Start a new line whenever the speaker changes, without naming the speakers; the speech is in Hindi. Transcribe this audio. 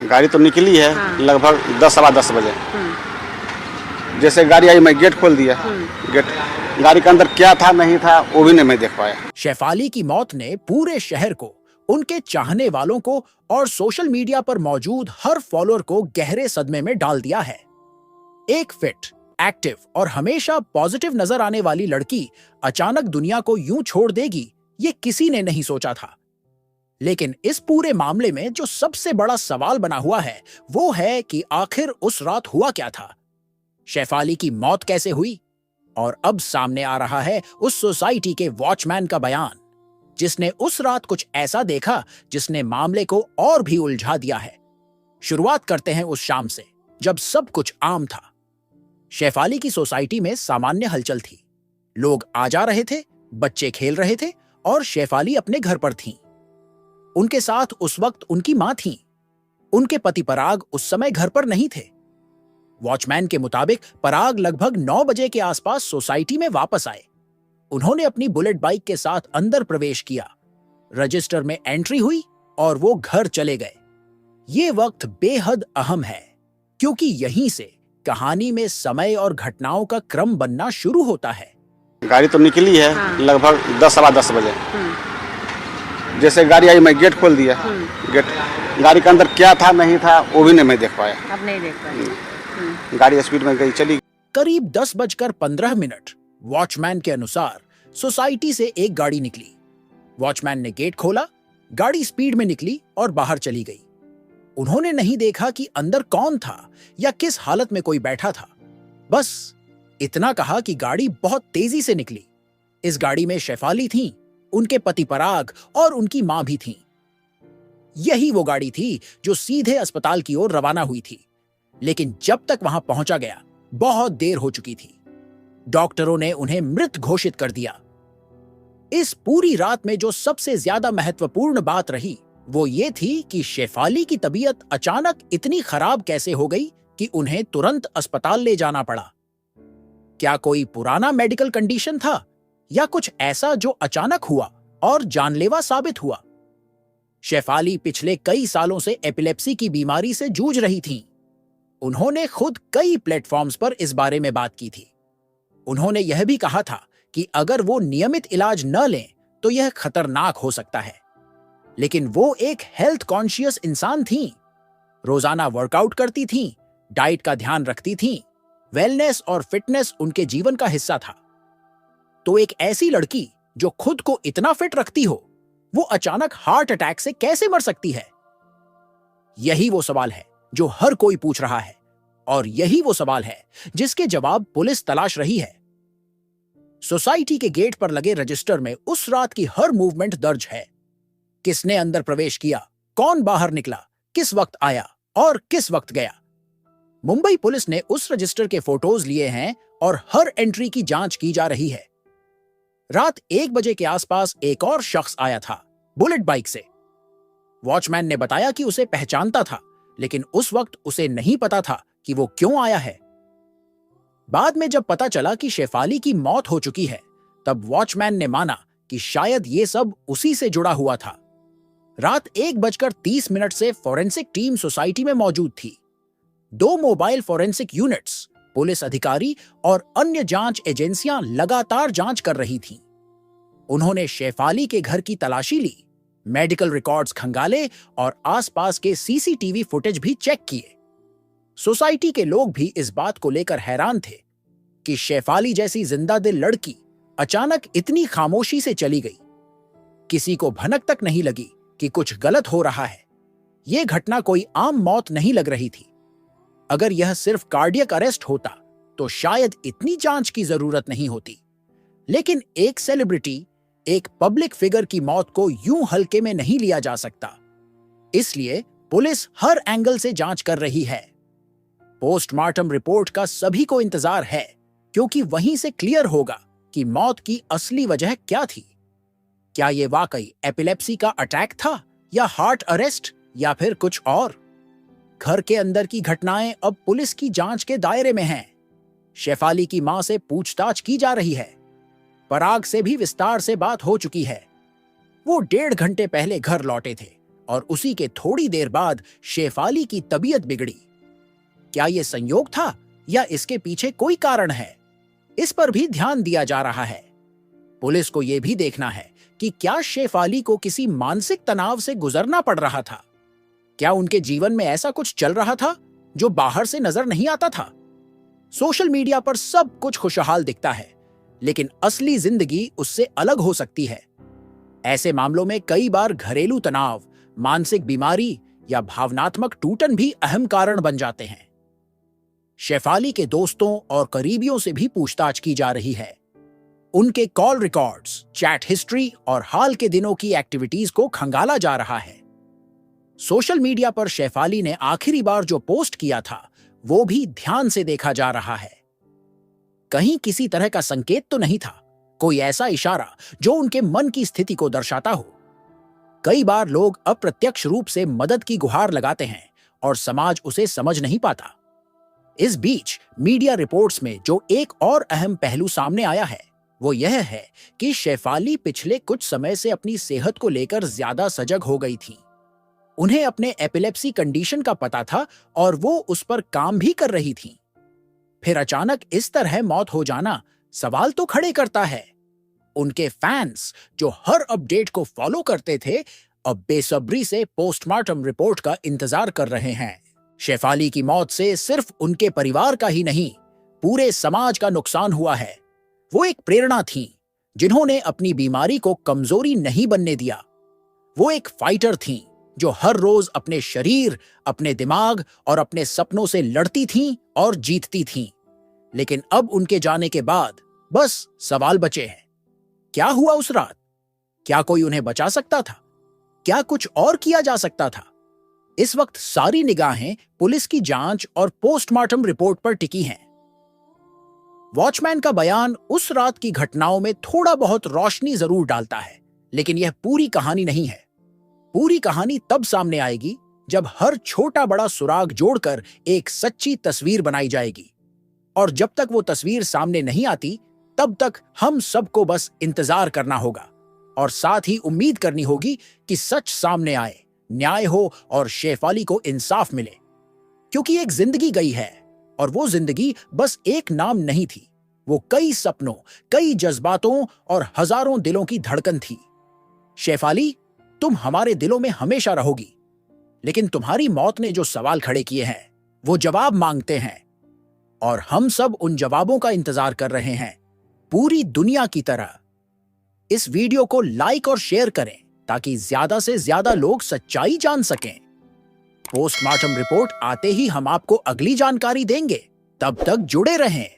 गाड़ी तो निकली है।
हाँ।
लगभग 10 सवा 10 बजे। जैसे गाड़ी आई मैं गेट खोल दिया। गेट गाड़ी के अंदर क्या था नहीं था वो भी नहीं मैं देख पाया।
शेफाली की मौत ने पूरे शहर को, उनके चाहने वालों को और सोशल मीडिया पर मौजूद हर फॉलोअर को गहरे सदमे में डाल दिया है। एक फिट, एक्टिव और हमेशा पॉजिटिव नजर आने वाली लड़की अचानक दुनिया को यूं छोड़ देगी, ये किसी ने नहीं सोचा था। लेकिन इस पूरे मामले में जो सबसे बड़ा सवाल बना हुआ है वो है कि आखिर उस रात हुआ क्या था? शेफाली की मौत कैसे हुई? और अब सामने आ रहा है उस सोसाइटी के वॉचमैन का बयान, जिसने उस रात कुछ ऐसा देखा जिसने मामले को और भी उलझा दिया है। शुरुआत करते हैं उस शाम से जब सब कुछ आम था। शेफाली की सोसाइटी में सामान्य हलचल थी। लोग आ जा रहे थे, बच्चे खेल रहे थे और शेफाली अपने घर पर थीं। उनके साथ उस वक्त उनकी मां थी। उनके पति पराग उस समय घर पर नहीं थे। वॉचमैन के मुताबिक पराग लगभग 9 बजे के आसपास सोसाइटी में वापस आए। उन्होंने अपनी बुलेट बाइक के साथ अंदर प्रवेश किया, रजिस्टर में एंट्री हुई और वो घर चले गए। ये वक्त बेहद अहम है क्योंकि यहीं से कहानी में समय और घटनाओं का क्रम बनना शुरू होता है।
गाड़ी तो निकली है।
हाँ।
लगभग 10 सवा 10 बजे। जैसे गाड़ी आई मैं गेट खोल दिया। गेट गाड़ी के अंदर क्या था नहीं था वो भी नहीं मैं देख पाया।
अब नहीं देख पाए।
गाड़ी स्पीड में गई चली।
करीब 10:15 वॉचमैन के अनुसार सोसाइटी से एक गाड़ी निकली। वॉचमैन ने गेट खोला, गाड़ी स्पीड में निकली और बाहर चली गई। उन्होंने नहीं देखा कि अंदर कौन था या किस हालत में कोई बैठा था। बस इतना कहा कि गाड़ी बहुत तेजी से निकली। इस गाड़ी में शेफाली थी, उनके पति पराग और उनकी मां भी थी। यही वो गाड़ी थी जो सीधे अस्पताल की ओर रवाना हुई थी। लेकिन जब तक वहां पहुंचा गया बहुत देर हो चुकी थी। डॉक्टरों ने उन्हें मृत घोषित कर दिया। इस पूरी रात में जो सबसे ज्यादा महत्वपूर्ण बात रही वो ये थी कि शेफाली की तबीयत अचानक इतनी खराब कैसे हो गई कि उन्हें तुरंत अस्पताल ले जाना पड़ा। क्या कोई पुराना मेडिकल कंडीशन था या कुछ ऐसा जो अचानक हुआ और जानलेवा साबित हुआ? शेफाली पिछले कई सालों से एपिलेप्सी की बीमारी से जूझ रही थीं। उन्होंने खुद कई प्लेटफॉर्म्स पर इस बारे में बात की थी। उन्होंने यह भी कहा था कि अगर वो नियमित इलाज न लें तो यह खतरनाक हो सकता है। लेकिन वो एक हेल्थ कॉन्शियस इंसान थीं। रोजाना वर्कआउट करती थीं, डाइट का ध्यान रखती थीं, वेलनेस और फिटनेस उनके जीवन का हिस्सा था। तो एक ऐसी लड़की जो खुद को इतना फिट रखती हो, वो अचानक हार्ट अटैक से कैसे मर सकती है? यही वो सवाल है जो हर कोई पूछ रहा है और यही वो सवाल है जिसके जवाब पुलिस तलाश रही है। सोसाइटी के गेट पर लगे रजिस्टर में उस रात की हर मूवमेंट दर्ज है। किसने अंदर प्रवेश किया, कौन बाहर निकला, किस वक्त आया और किस वक्त गया। मुंबई पुलिस ने उस रजिस्टर के फोटोज लिए हैं और हर एंट्री की जांच की जा रही है। रात 1 बजे के आसपास एक और शख्स आया था, बुलेट बाइक से। वॉचमैन ने बताया कि उसे पहचानता था, लेकिन उस वक्त उसे नहीं पता था कि वो क्यों आया है। बाद में जब पता चला कि शेफाली की मौत हो चुकी है, तब वॉचमैन ने माना कि शायद ये सब उसी से जुड़ा हुआ था। रात 1:30 से फोरेंसिक टीम सोसाइटी में मौजूद थी। 2 मोबाइल फोरेंसिक यूनिट्स, पुलिस अधिकारी और अन्य जांच एजेंसियां लगातार जांच कर रही थीं। उन्होंने शेफाली के घर की तलाशी ली, मेडिकल रिकॉर्ड्स खंगाले और आसपास के सीसीटीवी फुटेज भी चेक किए। सोसाइटी के लोग भी इस बात को लेकर हैरान थे कि शेफाली जैसी जिंदा दिल लड़की अचानक इतनी खामोशी से चली गई। किसी को भनक तक नहीं लगी कि कुछ गलत हो रहा है। यह घटना कोई आम मौत नहीं लग रही थी। अगर यह सिर्फ कार्डियक अरेस्ट होता तो शायद इतनी जांच की जरूरत नहीं होती। लेकिन एक सेलिब्रिटी, एक पब्लिक फिगर की मौत को यूं हल्के में नहीं लिया जा सकता। इसलिए पुलिस हर एंगल से जांच कर रही है। पोस्टमार्टम रिपोर्ट का सभी को इंतजार है क्योंकि वहीं से क्लियर होगा कि मौत की असली वजह क्या थी। क्या यह वाकई एपिलेप्सी का अटैक था या हार्ट अरेस्ट या फिर कुछ और? घर के अंदर की घटनाएं अब पुलिस की जांच के दायरे में हैं। शेफाली की मां से पूछताछ की जा रही है। पराग से भी विस्तार से बात हो चुकी है। वो 1.5 घंटे पहले घर लौटे थे और उसी के थोड़ी देर बाद शेफाली की तबीयत बिगड़ी। क्या यह संयोग था या इसके पीछे कोई कारण है? इस पर भी ध्यान दिया जा रहा है। पुलिस को यह भी देखना है कि क्या शेफाली को किसी मानसिक तनाव से गुजरना पड़ रहा था। क्या उनके जीवन में ऐसा कुछ चल रहा था जो बाहर से नजर नहीं आता था? सोशल मीडिया पर सब कुछ खुशहाल दिखता है, लेकिन असली जिंदगी उससे अलग हो सकती है। ऐसे मामलों में कई बार घरेलू तनाव, मानसिक बीमारी या भावनात्मक टूटन भी अहम कारण बन जाते हैं। शेफाली के दोस्तों और करीबियों से भी पूछताछ की जा रही है। उनके कॉल रिकॉर्ड्स, चैट हिस्ट्री और हाल के दिनों की एक्टिविटीज को खंगाला जा रहा है। सोशल मीडिया पर शेफाली ने आखिरी बार जो पोस्ट किया था वो भी ध्यान से देखा जा रहा है। कहीं किसी तरह का संकेत तो नहीं था, कोई ऐसा इशारा जो उनके मन की स्थिति को दर्शाता हो। कई बार लोग अप्रत्यक्ष रूप से मदद की गुहार लगाते हैं और समाज उसे समझ नहीं पाता। इस बीच मीडिया रिपोर्ट्स में जो एक और अहम पहलू सामने आया है वो यह है कि शेफाली पिछले कुछ समय से अपनी सेहत को लेकर ज्यादा सजग हो गई थी। उन्हें अपने एपिलेप्सी कंडीशन का पता था और वो उस पर काम भी कर रही थी। फिर अचानक इस तरह मौत हो जाना सवाल तो खड़े करता है। उनके फैंस जो हर अपडेट को फॉलो करते थे, अब बेसब्री से पोस्टमार्टम रिपोर्ट का इंतजार कर रहे हैं। शेफाली की मौत से सिर्फ उनके परिवार का ही नहीं, पूरे समाज का नुकसान हुआ है। वो एक प्रेरणा थीं, जिन्होंने अपनी बीमारी को कमजोरी नहीं बनने दिया। वो एक फाइटर थीं, जो हर रोज अपने शरीर, अपने दिमाग और अपने सपनों से लड़ती थीं और जीतती थीं। लेकिन अब उनके जाने के बाद बस सवाल बचे हैं। क्या हुआ उस रात? क्या कोई उन्हें बचा सकता था? क्या कुछ और किया जा सकता था? इस वक्त सारी निगाहें पुलिस की जांच और पोस्टमार्टम रिपोर्ट पर टिकी हैं। वॉचमैन का बयान उस रात की घटनाओं में थोड़ा बहुत रोशनी जरूर डालता है, लेकिन यह पूरी कहानी नहीं है। पूरी कहानी तब सामने आएगी जब हर छोटा बड़ा सुराग जोड़कर एक सच्ची तस्वीर बनाई जाएगी। और जब तक वो तस्वीर सामने नहीं आती, तब तक हम सबको बस इंतजार करना होगा और साथ ही उम्मीद करनी होगी कि सच सामने आए, न्याय हो और शेफाली को इंसाफ मिले। क्योंकि एक जिंदगी गई है और वो जिंदगी बस एक नाम नहीं थी, वो कई सपनों, कई जज्बातों और हजारों दिलों की धड़कन थी। शेफाली, तुम हमारे दिलों में हमेशा रहोगी, लेकिन तुम्हारी मौत ने जो सवाल खड़े किए हैं वो जवाब मांगते हैं, और हम सब उन जवाबों का इंतजार कर रहे हैं, पूरी दुनिया की तरह। इस वीडियो को लाइक और शेयर करें ताकि ज्यादा से ज्यादा लोग सच्चाई जान सकें। पोस्टमार्टम रिपोर्ट आते ही हम आपको अगली जानकारी देंगे। तब तक जुड़े रहें।